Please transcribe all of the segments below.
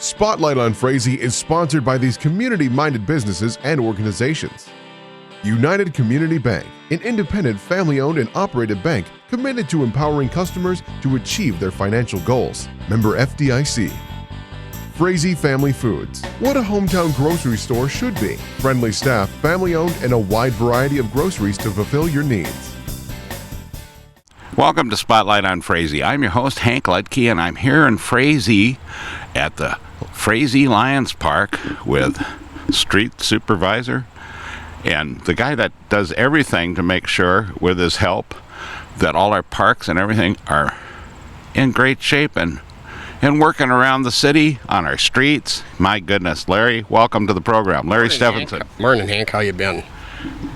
Spotlight on Frazee is sponsored by these community-minded businesses and organizations. United Community Bank, an independent family-owned and operated bank committed to empowering customers to achieve their financial goals. Member FDIC. Frazee Family Foods, what a hometown grocery store should be. Friendly staff, family-owned, and a wide variety of groceries to fulfill your needs. Welcome to Spotlight on Frazee. I'm your host, Hank Ludke, and I'm here in Frazee at the Frazee Lions Park with street supervisor and the guy that does everything to make sure, with his help, that all our parks and everything are in great shape and working around the city on our streets. My goodness, Larry, welcome to the program. Larry Stephenson. Morning, Hank. How you been?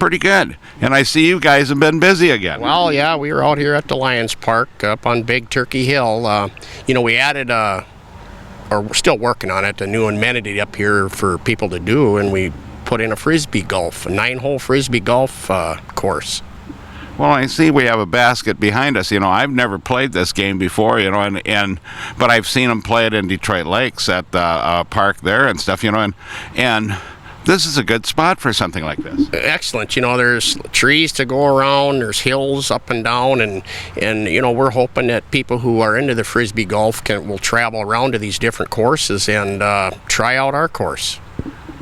Pretty good. And I see you guys have been busy again. Well, yeah, we were out here at the Lions Park up on Big Turkey Hill. We added or we're still working on it, a new amenity up here for people to do, and we put in a frisbee golf, a 9-hole frisbee golf course. Well, I see we have a basket behind us. I've never played this game before, but I've seen them play it in Detroit Lakes at the park there and stuff, and this is a good spot for something like this. Excellent. There's trees to go around, there's hills up and down, and we're hoping that people who are into the frisbee golf will travel around to these different courses and try out our course.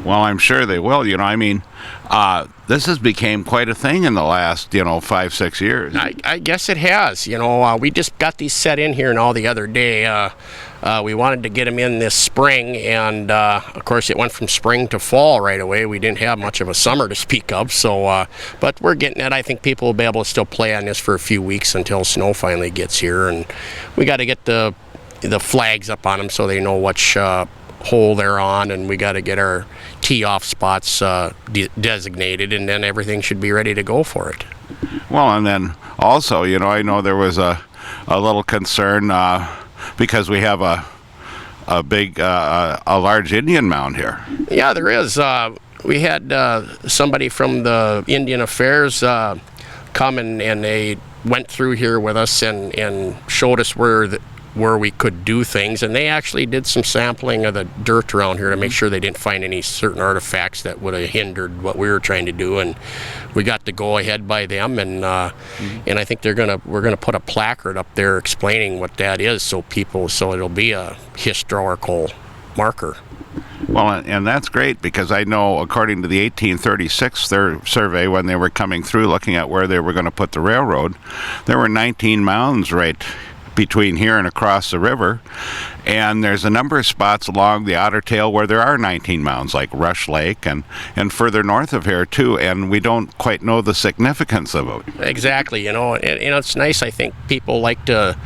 Well, I'm sure they will. This has become quite a thing in the last, 5-6 years. I guess it has. We just got these set in here now the other day. We wanted to get them in this spring, and of course it went from spring to fall right away. We didn't have much of a summer to speak of, but we're getting it. I think people will be able to still play on this for a few weeks until snow finally gets here, and we got to get the flags up on them so they know which hole they're on, and we got to get our tee-off spots designated, and then everything should be ready to go for it. Well, and then also, I know there was a little concern because we have a large Indian mound here. Yeah, there is. We had somebody from the Indian Affairs come and they went through here with us and showed us where we could do things, and they actually did some sampling of the dirt around here to make sure they didn't find any certain artifacts that would have hindered what we were trying to do, and we got to go ahead by them, and I think we're gonna put a placard up there explaining what that is, so it'll be a historical marker. Well, and that's great, because I know according to the 1836 survey, when they were coming through looking at where they were going to put the railroad, there were 19 mounds right between here and across the river, and there's a number of spots along the Otter Tail where there are 19 mounds, like Rush Lake and further north of here too, and we don't quite know the significance of it. Exactly. It's nice. I think people like to,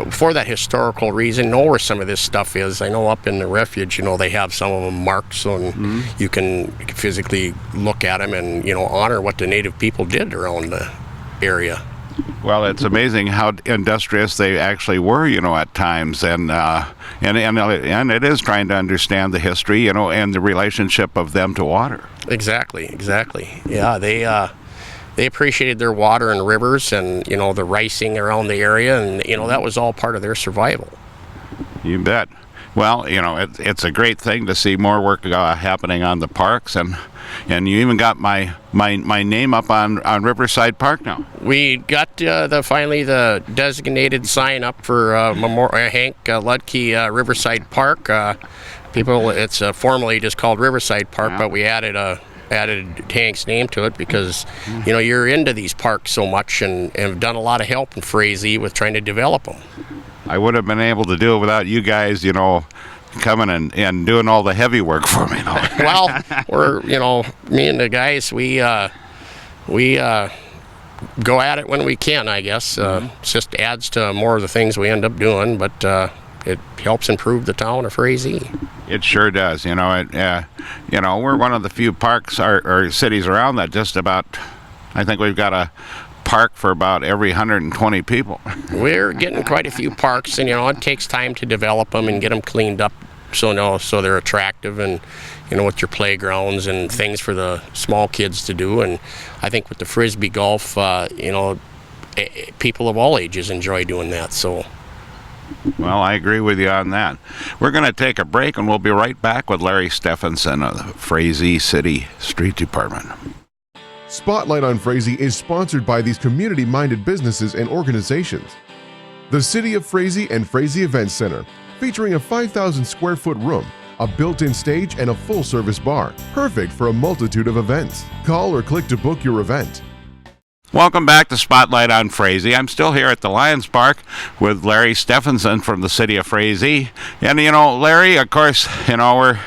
for that historical reason, know where some of this stuff is. I know up in the refuge, they have some of them marked, so you can physically look at them and honor what the native people did around the area. Well, it's amazing how industrious they actually were, at times, and it is trying to understand the history, and the relationship of them to water. Exactly. Yeah, they appreciated their water and rivers, and the ricing around the area, and that was all part of their survival. You bet. Well, it's a great thing to see more work happening on the parks, and you even got my name up on Riverside Park now. We got finally the designated sign up for Hank Ludke Riverside Park. It's formally just called Riverside Park, but we added Hank's name to it because you're into these parks so much and have done a lot of help in Frazee with trying to develop them. I would have been able to do it without you guys, coming and doing all the heavy work for me. Well, we're, me and the guys, we go at it when we can, I guess. It just adds to more of the things we end up doing, but it helps improve the town of Frazee. It sure does. We're one of the few parks or cities around that just about, I think we've got a park for about every 120 people. We're getting quite a few parks, and it takes time to develop them and get them cleaned up so they're attractive, and with your playgrounds and things for the small kids to do. And I think with the frisbee golf, people of all ages enjoy doing that. So Well, I agree with you on that. We're going to take a break, and we'll be right back with Larry Stephenson of the Frazee City Street Department. Spotlight on Frazee is sponsored by these community-minded businesses and organizations. The City of Frazee and Frazee Event Center, featuring a 5,000 square foot room, a built-in stage, and a full-service bar, perfect for a multitude of events. Call or click to book your event. Welcome back to Spotlight on Frazee. I'm still here at the Lions Park with Larry Stephenson from the City of Frazee. And, Larry, of course, we're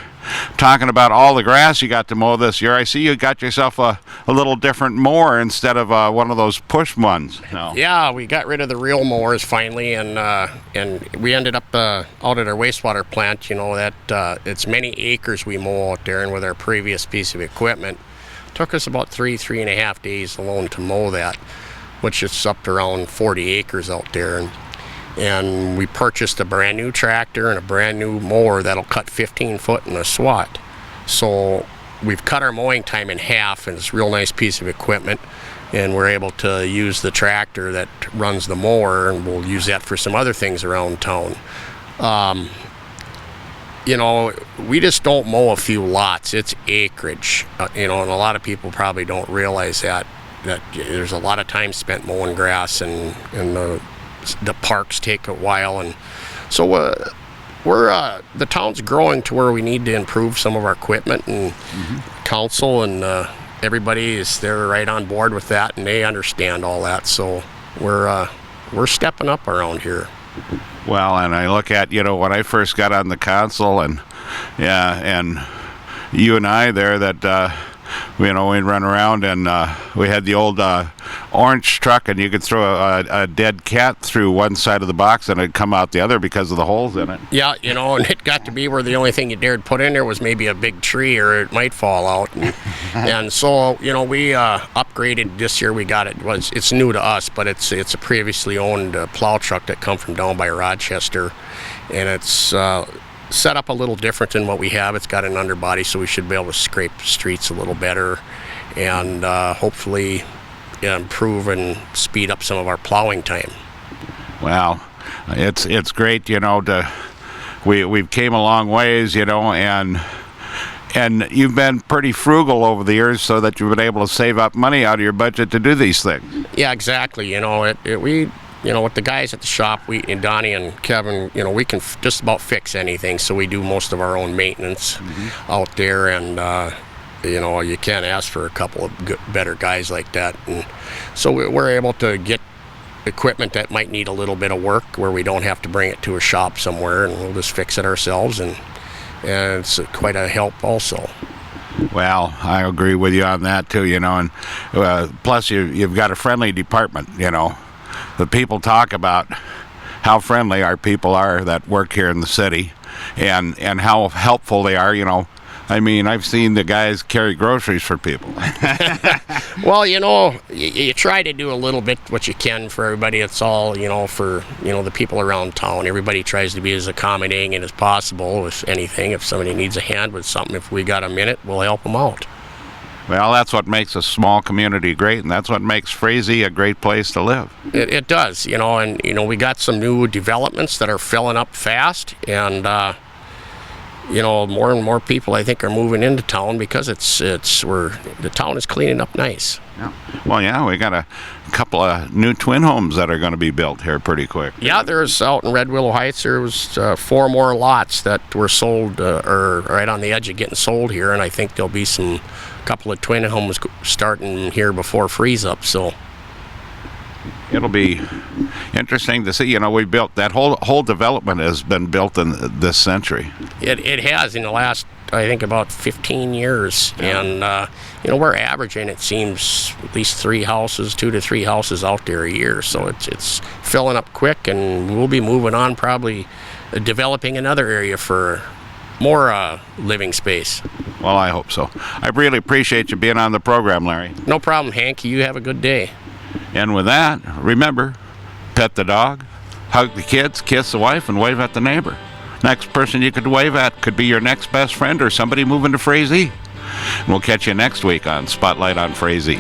talking about all the grass you got to mow this year. I see you got yourself a little different mower instead of one of those push ones. No. Yeah, we got rid of the real mowers finally, and we ended up out at our wastewater plant. That it's many acres we mow out there, and with our previous piece of equipment, took us about three and a half days alone to mow that, which is up to around 40 acres out there. And we purchased a brand new tractor and a brand new mower that'll cut 15 foot in a swat. So we've cut our mowing time in half, and it's a real nice piece of equipment. And we're able to use the tractor that runs the mower, and we'll use that for some other things around town. We just don't mow a few lots. It's acreage, and a lot of people probably don't realize that there's a lot of time spent mowing grass, and the parks take a while, and so the town's growing to where we need to improve some of our equipment, and council and everybody they're right on board with that, and they understand all that. So we're stepping up around here. Well, and I look at, when I first got on the council, and you and I there, that, we'd run around, and we had the old orange truck, and you could throw a dead cat through one side of the box, and it'd come out the other because of the holes in it. Yeah, and it got to be where the only thing you dared put in there was maybe a big tree, or it might fall out. And so, we upgraded this year. We got it. It's new to us, but it's a previously owned plow truck that come from down by Rochester, and it's set up a little different than what we have. It's got an underbody, so we should be able to scrape the streets a little better, and hopefully improve and speed up some of our plowing time. Well, it's great, we've came a long ways, and you've been pretty frugal over the years, so that you've been able to save up money out of your budget to do these things. Yeah, exactly. With the guys at the shop, and Donnie and Kevin, we can just about fix anything. So we do most of our own maintenance out there, and you can't ask for a couple of better guys like that. And so we're able to get equipment that might need a little bit of work, where we don't have to bring it to a shop somewhere, and we'll just fix it ourselves, and it's quite a help also. Well, I agree with you on that too, and plus you've got a friendly department, The people talk about how friendly our people are that work here in the city, and how helpful they are. I've seen the guys carry groceries for people. Well, you try to do a little bit what you can for everybody. It's all, for, the people around town. Everybody tries to be as accommodating as possible with anything. If somebody needs a hand with something, if we got a minute, we'll help them out. Well, that's what makes a small community great, and that's what makes Frazee a great place to live. It does, and we got some new developments that are filling up fast, and more and more people, I think, are moving into town because the town is cleaning up nice. Yeah. Well, yeah, we got a couple of new twin homes that are going to be built here pretty quick. Yeah, there's out in Red Willow Heights, there was 4 more lots that were sold, or right on the edge of getting sold here, and I think there'll be a couple of twin homes starting here before freeze up. So it'll be interesting to see. We built that whole development has been built in this century. It has in the last, I think, about 15 years, and we're averaging, it seems, at least 2 to 3 houses out there a year. So it's filling up quick, and we'll be moving on, probably developing another area for more living space. Well, I hope so. I really appreciate you being on the program, Larry. No problem, Hank. You have a good day. And with that, remember, pet the dog, hug the kids, kiss the wife, and wave at the neighbor. Next person you could wave at could be your next best friend or somebody moving to Frazee. And we'll catch you next week on Spotlight on Frazee.